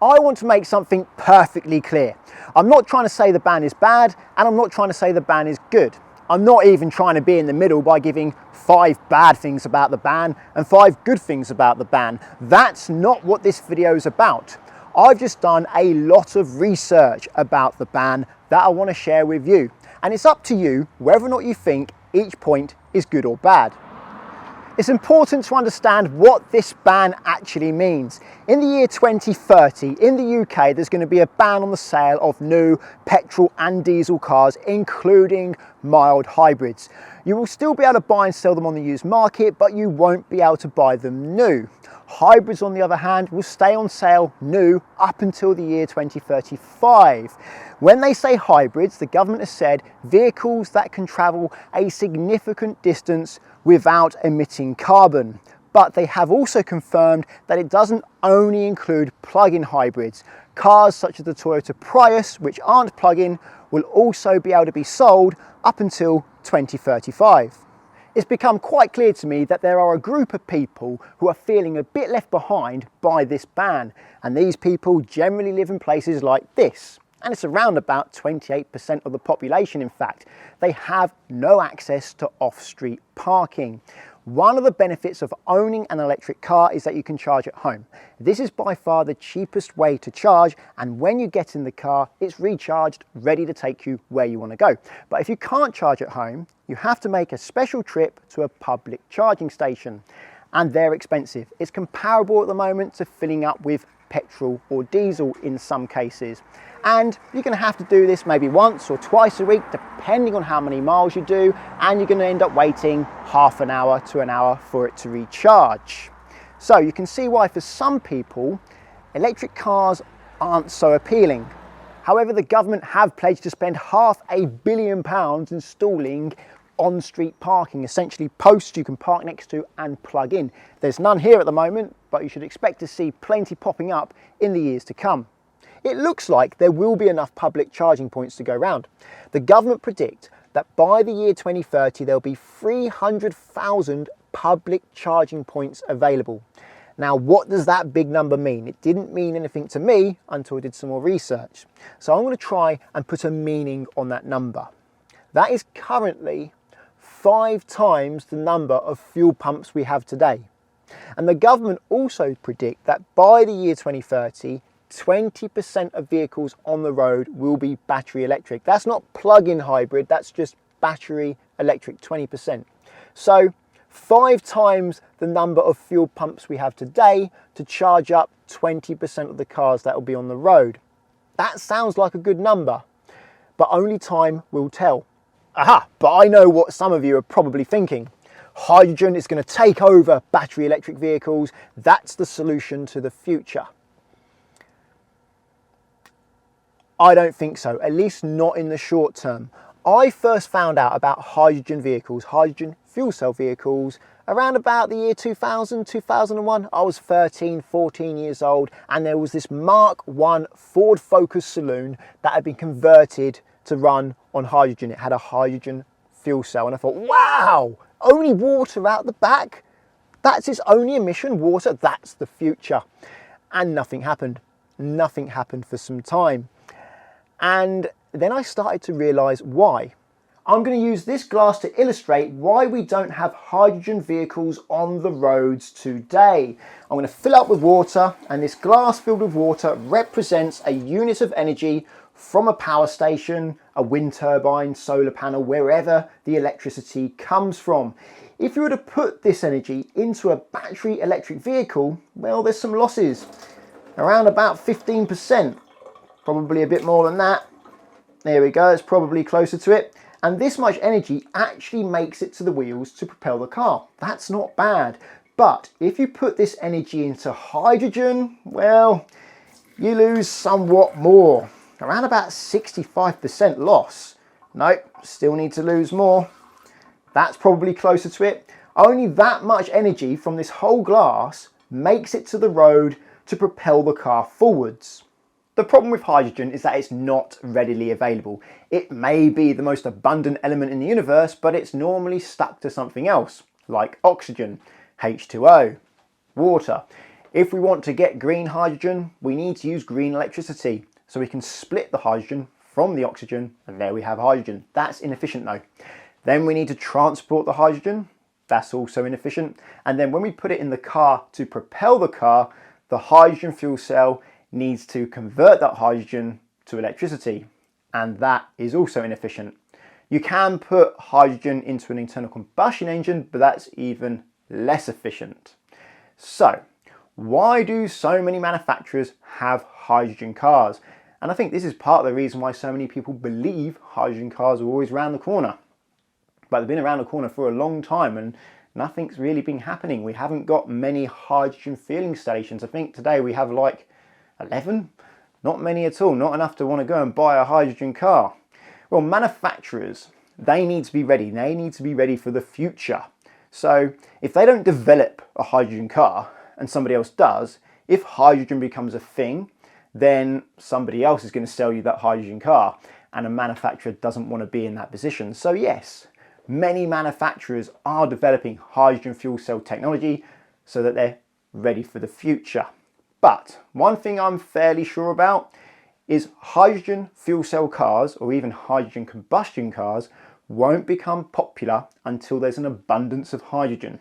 I want to make something perfectly clear. I'm not trying to say the ban is bad, and I'm not trying to say the ban is good. I'm not even trying to be in the middle by giving 5 bad things about the ban and 5 good things about the ban. That's not what this video is about. I've just done a lot of research about the ban that I want to share with you. And it's up to you whether or not you think each point is good or bad. It's important to understand what this ban actually means. In the year 2030, in the UK, there's going to be a ban on the sale of new petrol and diesel cars, including mild hybrids. You will still be able to buy and sell them on the used market, but you won't be able to buy them new. Hybrids, on the other hand, will stay on sale new up until the year 2035. When they say hybrids, the government has said vehicles that can travel a significant distance without emitting carbon. But they have also confirmed that it doesn't only include plug-in hybrids. Cars such as the Toyota Prius, which aren't plug-in, will also be able to be sold up until 2035. It's become quite clear to me that there are a group of people who are feeling a bit left behind by this ban, and these people generally live in places like this, and it's around about 28% of the population. In fact, they have no access to off-street parking. One of the benefits of owning an electric car is that you can charge at home. This is by far the cheapest way to charge, and when you get in the car, it's recharged, ready to take you where you want to go. But if you can't charge at home, you have to make a special trip to a public charging station, and they're expensive. It's comparable at the moment to filling up with petrol or diesel in some cases. And you're going to have to do this maybe once or twice a week, depending on how many miles you do, and you're going to end up waiting half an hour to an hour for it to recharge. So you can see why for some people, electric cars aren't so appealing. However, the government have pledged to spend £500 million installing on-street parking, essentially posts you can park next to and plug in. There's none here at the moment, but you should expect to see plenty popping up in the years to come. It looks like there will be enough public charging points to go around. The government predict that by the year 2030 there'll be 300,000 public charging points available. Now, what does that big number mean? It didn't mean anything to me until I did some more research. So I'm going to try and put a meaning on that number. That is currently 5 times the number of fuel pumps we have today. And the government also predict that by the year 2030, 20% of vehicles on the road will be battery electric. That's not plug-in hybrid, that's just battery electric, 20%. So 5 times the number of fuel pumps we have today to charge up 20% of the cars that will be on the road. That sounds like a good number, but only time will tell. Aha, but I know what some of you are probably thinking. Hydrogen is going to take over battery electric vehicles. That's the solution to the future. I don't think so, at least not in the short term. I first found out about hydrogen vehicles, hydrogen fuel cell vehicles, around about the year 2000, 2001. I was 13, 14 years old, and there was this Mark I Ford Focus saloon that had been converted to run on hydrogen. It had a hydrogen fuel cell, and I thought, wow, only water out the back? That's its only emission, water, that's the future. And nothing happened. Nothing happened for some time. And then I started to realise why. I'm going to use this glass to illustrate why we don't have hydrogen vehicles on the roads today. I'm going to fill up with water, and this glass filled with water represents a unit of energy from a power station, a wind turbine, solar panel, wherever the electricity comes from. If you were to put this energy into a battery electric vehicle, well, there's some losses, around about 15%. Probably a bit more than that. There we go, it's probably closer to it. And this much energy actually makes it to the wheels to propel the car. That's not bad. But if you put this energy into hydrogen, well, you lose somewhat more. Around about 65% loss. Nope, still need to lose more. That's probably closer to it. Only that much energy from this whole glass makes it to the road to propel the car forwards. The problem with hydrogen is that it's not readily available. It may be the most abundant element in the universe, but it's normally stuck to something else, like oxygen, H2O, water. If we want to get green hydrogen, we need to use green electricity. So we can split the hydrogen from the oxygen, and there we have hydrogen. That's inefficient though. Then we need to transport the hydrogen. That's also inefficient. And then when we put it in the car to propel the car, the hydrogen fuel cell needs to convert that hydrogen to electricity. And that is also inefficient. You can put hydrogen into an internal combustion engine, but that's even less efficient. So, why do so many manufacturers have hydrogen cars? And I think this is part of the reason why so many people believe hydrogen cars are always around the corner. But they've been around the corner for a long time and nothing's really been happening. We haven't got many hydrogen fueling stations. I think today we have like 11? Not many at all, not enough to want to go and buy a hydrogen car. Well, manufacturers, they need to be ready. They need to be ready for the future. So if they don't develop a hydrogen car and somebody else does, if hydrogen becomes a thing, then somebody else is going to sell you that hydrogen car, and a manufacturer doesn't want to be in that position. So yes, many manufacturers are developing hydrogen fuel cell technology so that they're ready for the future. But one thing I'm fairly sure about is hydrogen fuel cell cars, or even hydrogen combustion cars, won't become popular until there's an abundance of hydrogen.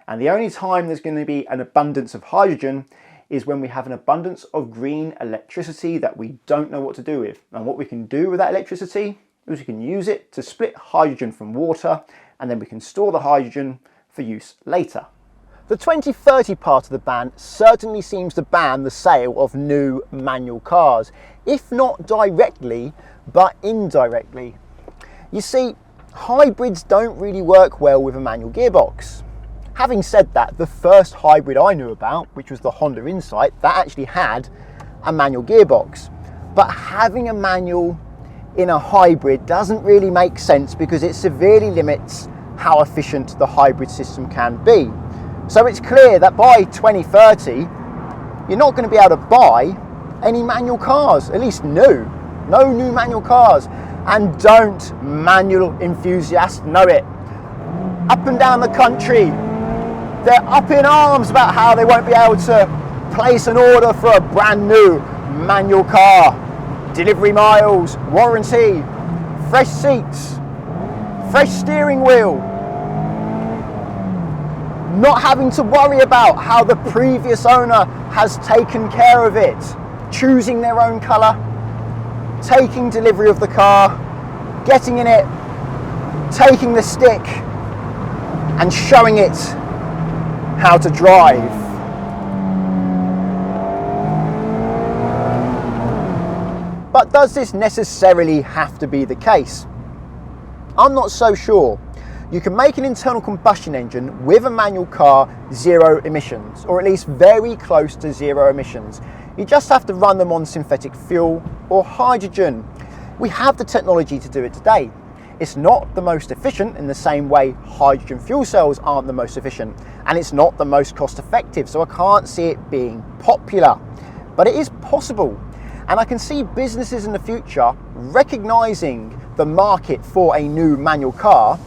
And the only time there's going to be an abundance of hydrogen is when we have an abundance of green electricity that we don't know what to do with. And what we can do with that electricity is we can use it to split hydrogen from water, and then we can store the hydrogen for use later. The 2030 part of the ban certainly seems to ban the sale of new manual cars, if not directly, but indirectly. You see, hybrids don't really work well with a manual gearbox. Having said that, the first hybrid I knew about, which was the Honda Insight, that actually had a manual gearbox. But having a manual in a hybrid doesn't really make sense because it severely limits how efficient the hybrid system can be. So it's clear that by 2030, you're not going to be able to buy any manual cars, at least no new manual cars. And don't manual enthusiasts know it? Up and down the country, they're up in arms about how they won't be able to place an order for a brand new manual car. Delivery miles, warranty, fresh seats, fresh steering wheel. Not having to worry about how the previous owner has taken care of it. Choosing their own colour, taking delivery of the car, getting in it, taking the stick and showing it how to drive. But does this necessarily have to be the case? I'm not so sure. You can make an internal combustion engine with a manual car zero emissions, or at least very close to zero emissions. You just have to run them on synthetic fuel or hydrogen. We have the technology to do it today. It's not the most efficient in the same way hydrogen fuel cells aren't the most efficient, and it's not the most cost effective, so I can't see it being popular. But it is possible, and I can see businesses in the future recognizing the market for a new manual car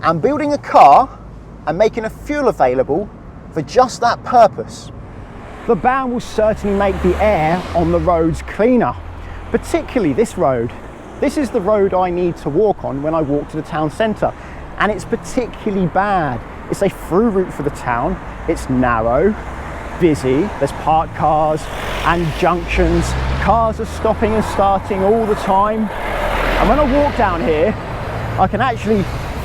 and building a car and making a fuel available for just that purpose. The ban will certainly make the air on the roads cleaner, particularly this road. This is the road I need to walk on when I walk to the town centre, and it's particularly bad. It's a through route for the town. It's narrow, busy, there's parked cars and junctions. Cars are stopping and starting all the time. And when I walk down here, I can actually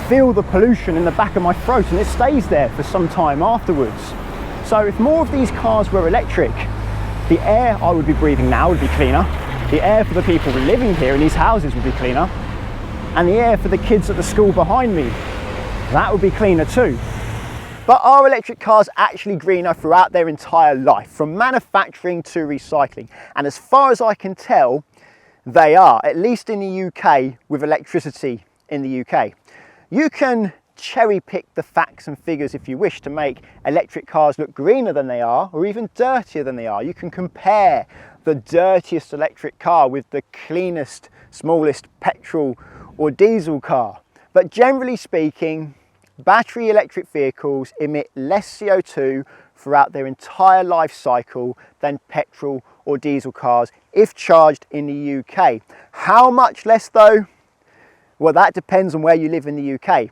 feel the pollution in the back of my throat, and it stays there for some time afterwards. So if more of these cars were electric, the air I would be breathing now would be cleaner, the air for the people living here in these houses would be cleaner, and the air for the kids at the school behind me, that would be cleaner too. But are electric cars actually greener throughout their entire life, from manufacturing to recycling? And as far as I can tell, they are, at least in the UK with electricity in the UK. You can cherry pick the facts and figures if you wish to make electric cars look greener than they are, or even dirtier than they are. You can compare the dirtiest electric car with the cleanest, smallest petrol or diesel car. But generally speaking, battery electric vehicles emit less CO2 throughout their entire life cycle than petrol or diesel cars if charged in the UK. How much less though? Well, that depends on where you live in the UK.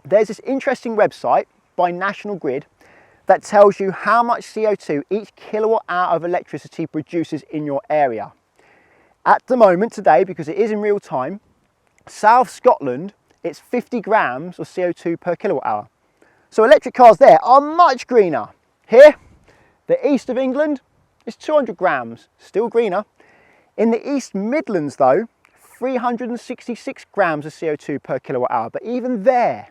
There's this interesting website by National Grid that tells you how much CO2 each kilowatt hour of electricity produces in your area. At the moment today, because it is in real time, South Scotland, it's 50 grams of CO2 per kilowatt hour. So electric cars there are much greener. Here, the east of England is 200 grams, still greener. In the East Midlands though, 366 grams of CO2 per kilowatt hour. But even there,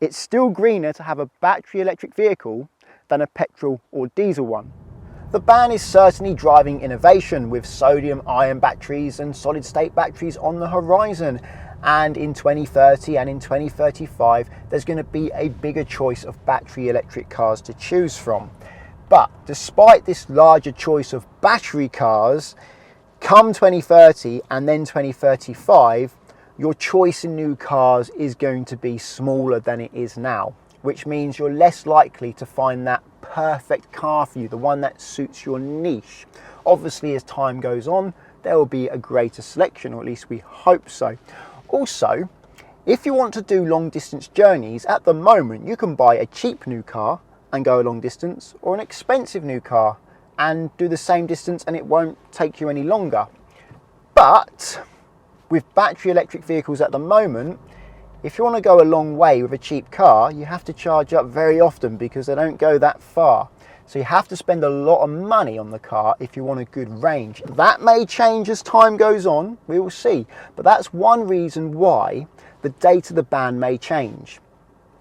it's still greener to have a battery electric vehicle than a petrol or diesel one. The ban is certainly driving innovation with sodium-ion batteries and solid-state batteries on the horizon. And in 2030 and in 2035, there's going to be a bigger choice of battery electric cars to choose from. But despite this larger choice of battery cars, come 2030 and then 2035, your choice in new cars is going to be smaller than it is now, which means you're less likely to find that perfect car for you, the one that suits your niche. Obviously, as time goes on, there will be a greater selection, or at least we hope so. Also, if you want to do long distance journeys, at the moment you can buy a cheap new car and go a long distance, or an expensive new car and do the same distance and it won't take you any longer. But with battery electric vehicles at the moment, if you want to go a long way with a cheap car, you have to charge up very often because they don't go that far. So you have to spend a lot of money on the car if you want a good range. That may change as time goes on, we will see. But that's one reason why the date of the ban may change.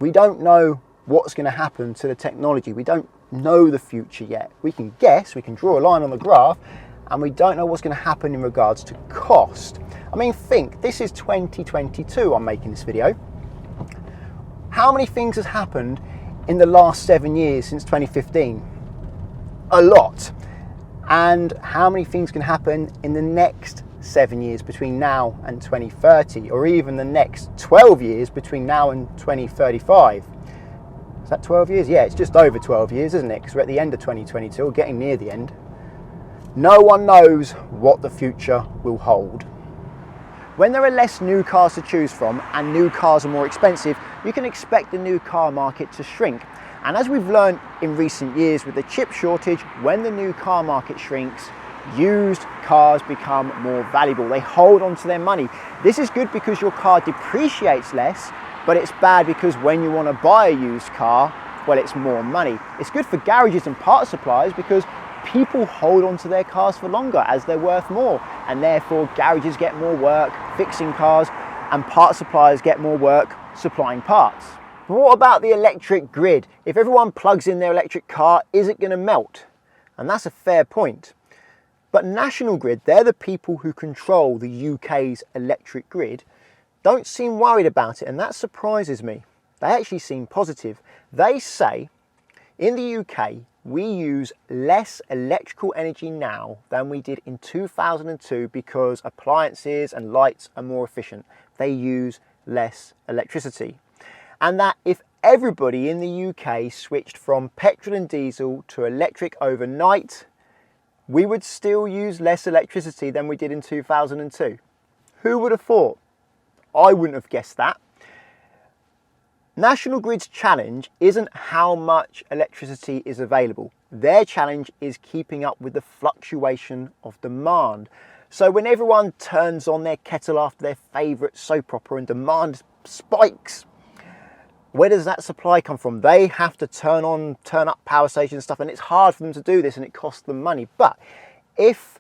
We don't know what's going to happen to the technology. We don't know the future yet. We can guess, we can draw a line on the graph, and we don't know what's going to happen in regards to cost. I mean, think, this is 2022 I'm making this video. How many things has happened in the last 7 years since 2015? A lot. And how many things can happen in the next 7 years between now and 2030, or even the next 12 years between now and 2035? Is that 12 years? Yeah, it's just over 12 years, isn't it? Because we're at the end of 2022, or getting near the end. No one knows what the future will hold. When there are less new cars to choose from and new cars are more expensive, you can expect the new car market to shrink. And as we've learned in recent years with the chip shortage, when the new car market shrinks, used cars become more valuable. They hold on to their money. This is good because your car depreciates less, but it's bad because when you want to buy a used car, well, it's more money. It's good for garages and parts suppliers because people hold on to their cars for longer as they're worth more, and therefore garages get more work fixing cars and parts suppliers get more work supplying parts. But what about the electric grid? If everyone plugs in their electric car, is it going to melt? And that's a fair point. But National Grid, they're the people who control the UK's electric grid, don't seem worried about it, and that surprises me. They actually seem positive. They say in the UK, we use less electrical energy now than we did in 2002 because appliances and lights are more efficient. They use less electricity. And that if everybody in the UK switched from petrol and diesel to electric overnight, we would still use less electricity than we did in 2002. Who would have thought? I wouldn't have guessed that. National Grid's challenge isn't how much electricity is available. Their challenge is keeping up with the fluctuation of demand. So when everyone turns on their kettle after their favourite soap opera and demand spikes, where does that supply come from? They have to turn up power stations and stuff, and it's hard for them to do this and it costs them money. But if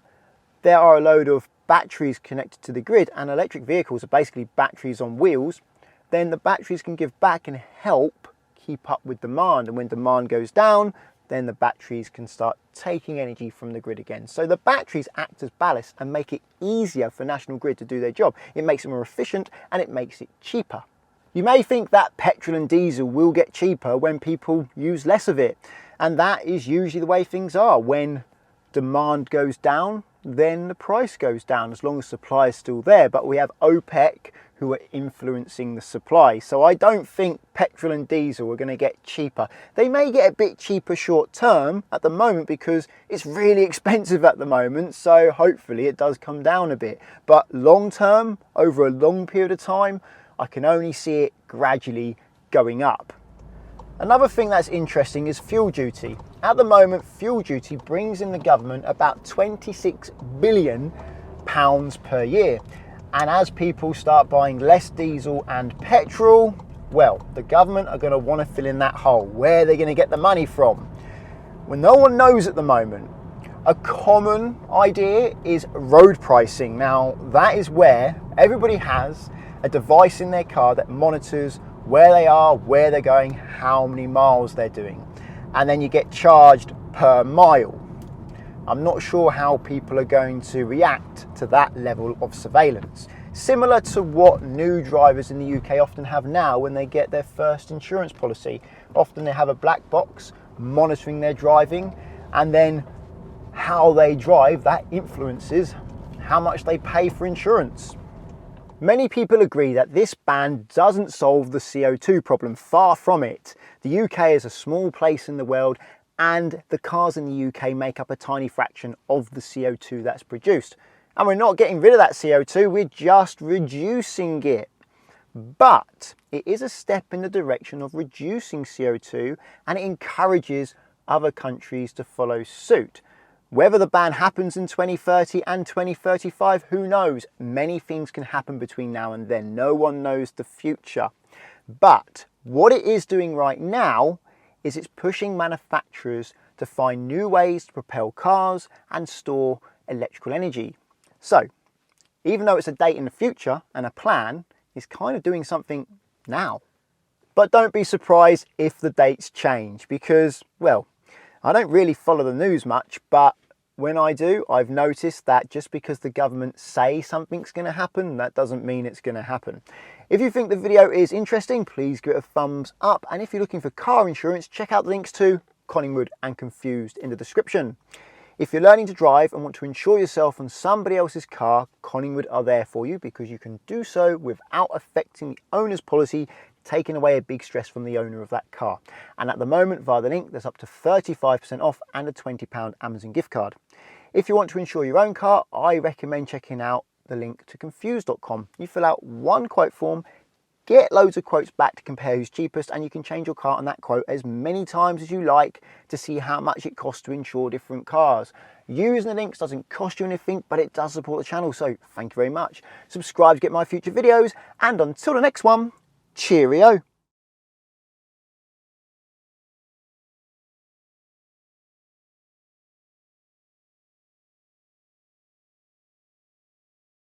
there are a load of batteries connected to the grid, and electric vehicles are basically batteries on wheels, then the batteries can give back and help keep up with demand. And when demand goes down, then the batteries can start taking energy from the grid again. So the batteries act as ballast and make it easier for National Grid to do their job. It makes it more efficient and it makes it cheaper. You may think that petrol and diesel will get cheaper when people use less of it. And that is usually the way things are. When demand goes down, then the price goes down as long as supply is still there. But we have OPEC who are influencing the supply. So I don't think petrol and diesel are going to get cheaper. They may get a bit cheaper short term at the moment because it's really expensive at the moment. So hopefully it does come down a bit. But long term, over a long period of time, I can only see it gradually going up. Another thing that's interesting is fuel duty. At the moment, fuel duty brings in the government about £26 billion per year. And as people start buying less diesel and petrol, well, the government are going to want to fill in that hole. Where are they going to get the money from? Well, no one knows at the moment. A common idea is road pricing. Now, that is where everybody has a device in their car that monitors where they are, where they're going, how many miles they're doing. And then you get charged per mile. I'm not sure how people are going to react to that level of surveillance. Similar to what new drivers in the UK often have now when they get their first insurance policy. Often they have a black box monitoring their driving, and then how they drive, that influences how much they pay for insurance. Many people agree that this ban doesn't solve the CO2 problem, far from it. The UK is a small place in the world and the cars in the UK make up a tiny fraction of the CO2 that's produced. And we're not getting rid of that CO2, we're just reducing it. But it is a step in the direction of reducing CO2 and it encourages other countries to follow suit. Whether the ban happens in 2030 and 2035, who knows? Many things can happen between now and then. No one knows the future. But what it is doing right now is it's pushing manufacturers to find new ways to propel cars and store electrical energy. So, even though it's a date in the future and a plan, it's kind of doing something now. But don't be surprised if the dates change because, well, I don't really follow the news much, but when I do, I've noticed that just because the government say something's going to happen, that doesn't mean it's going to happen. If you think the video is interesting, please give it a thumbs up. And if you're looking for car insurance, check out the links to Collingwood and Confused in the description. If you're learning to drive and want to insure yourself on somebody else's car, Collingwood are there for you because you can do so without affecting the owner's policy, taking away a big stress from the owner of that car. And at the moment, via the link, there's up to 35% off and a £20 Amazon gift card. If you want to insure your own car, I recommend checking out the link to confused.com. You fill out one quote form, get loads of quotes back to compare who's cheapest, and you can change your car on that quote as many times as you like to see how much it costs to insure different cars. Using the links doesn't cost you anything, but it does support the channel, so thank you very much. Subscribe to get my future videos, and until the next one, cheerio.